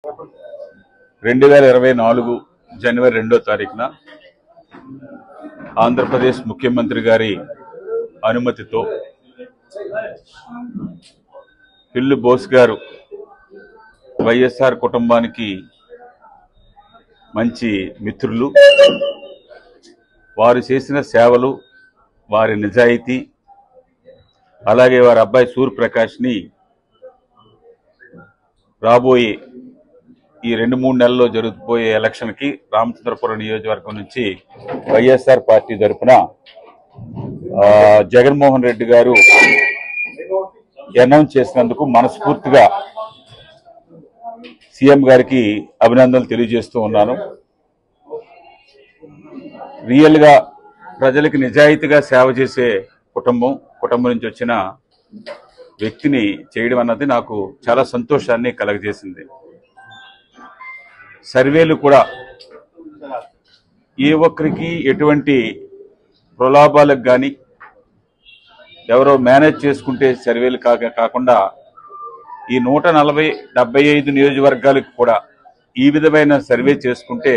2024 జనవరి 2వ తారీఖున ఆంధ్రప్రదేశ్ ముఖ్యమంత్రి గారి అనుమతితో పిల్లి బోస్ గారు వైఎస్ఆర్ కుటుంబానికి మంచి మిత్రులు. వారు చేసిన సేవలు, వారి నిజాయితీ, అలాగే వారి అబ్బాయి సూర్యప్రకాష్ని రాబోయే ఈ 2-3 నెలల్లో జరగబోయే ఎలక్షన్కి రామచంద్రపురం నియోజకవర్గం నుంచి వైఎస్ఆర్ పార్టీ తరఫున జగన్మోహన్ రెడ్డి గారు అనౌన్స్ చేసినందుకు మనస్ఫూర్తిగా సీఎం గారికి అభినందనలు తెలియజేస్తూ ఉన్నాను. రియల్గా ప్రజలకు నిజాయితీగా సేవ చేసే కుటుంబం నుంచి వచ్చిన వ్యక్తిని చేయడం అన్నది నాకు చాలా సంతోషాన్ని కలగజేసింది. సర్వేలు కూడా ఏ ఒక్కరికి ఎటువంటి ప్రలోభాలకు కానీ ఎవరో మేనేజ్ చేసుకుంటే సర్వేలు కాకుండా ఈ 140-75 నియోజకవర్గాలకు కూడా ఈ విధమైన సర్వే చేసుకుంటే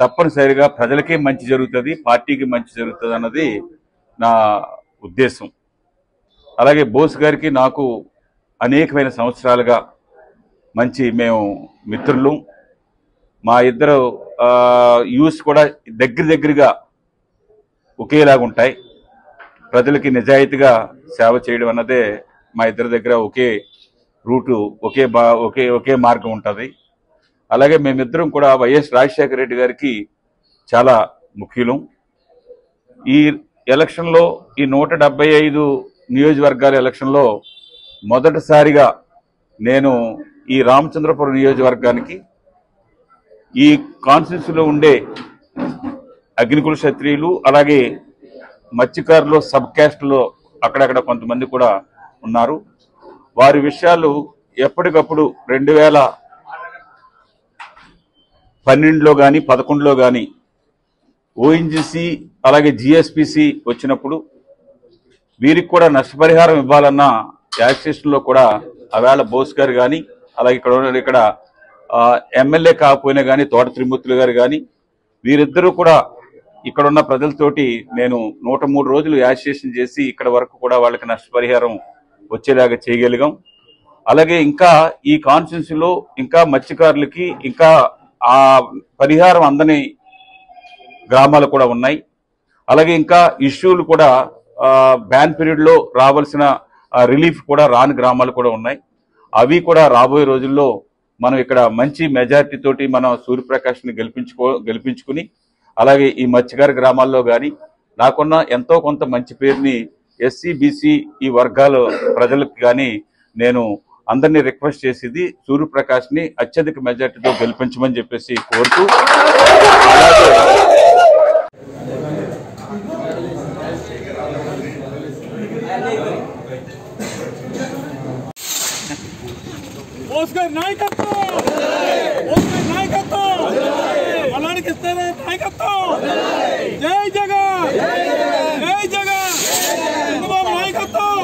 తప్పనిసరిగా ప్రజలకే మంచి జరుగుతుంది, పార్టీకి మంచి జరుగుతుంది అన్నది నా ఉద్దేశం. అలాగే బోస్ గారికి నాకు అనేకమైన సంవత్సరాలుగా మేము మిత్రులు. మా ఇద్దరు యూస్ కూడా దగ్గరగా ఒకేలాగా ఉంటాయి. ప్రజలకి నిజాయితీగా సేవ చేయడం అన్నదే మా ఇద్దరి దగ్గర ఒకే రూటు, ఒకే మార్గం ఉంటుంది. అలాగే మేమిద్దరం కూడా వైఎస్ రాజశేఖర రెడ్డి గారికి చాలా ముఖ్యులం. ఈ ఎలక్షన్లో ఈ 175 నియోజకవర్గాల ఎలక్షన్లో మొదటిసారిగా నేను ఈ రామచంద్రపురం నియోజకవర్గానికి ఈ కాన్స్టిట్యూన్సీలో ఉండే అగ్నికుల క్షత్రియులు, అలాగే మత్స్యకారులు, సబ్ క్యాస్ట్లో అక్కడక్కడ కొంతమంది కూడా ఉన్నారు. వారి విషయాలు ఎప్పటికప్పుడు 2012లో కానీ 2011లో కానీ ఓఎన్జీసీ అలాగే జిఎస్పిసి వచ్చినప్పుడు వీరికి కూడా నష్టపరిహారం ఇవ్వాలన్న యాక్సిస్లో కూడా ఆవేళ బోస్ గారు కానీ, అలాగే ఇక్కడ ఎమ్మెల్యే కాకపోయినా కానీ తోట త్రిమూర్తులు గారు కానీ వీరిద్దరూ కూడా ఇక్కడ ఉన్న ప్రజలతోటి నేను 103 రోజులు యాజిటేషన్ చేసి ఇక్కడ వరకు కూడా వాళ్ళకి నష్టపరిహారం వచ్చేలాగా చేయగలిగాం. అలాగే ఇంకా ఈ కాన్స్టిట్యూన్సీలో ఇంకా మత్స్యకారులకి ఇంకా ఆ పరిహారం అందని గ్రామాలు కూడా ఉన్నాయి. అలాగే ఇంకా ఇష్యూలు కూడా బ్యాన్ పీరియడ్లో రావాల్సిన రిలీఫ్ కూడా రాని గ్రామాలు కూడా ఉన్నాయి. అవి కూడా రాబోయే రోజుల్లో మనం ఇక్కడ మంచి మెజారిటీ తోటి మనం సూర్యప్రకాష్ని గెలిపించుకుని అలాగే ఈ మత్స్యకార గ్రామాల్లో కానీ నాకున్న ఎంతో కొంత మంచి పేరుని ఎస్సీ బీసీ ఈ వర్గాల ప్రజలకు కానీ నేను అందరినీ రిక్వెస్ట్ చేసేది సూర్యప్రకాష్ని అత్యధిక మెజారిటీతో గెలిపించమని చెప్పేసి కోరుతూ, జై జగన్, జై జగన్, చంద్రబాబు నాయకత్వం.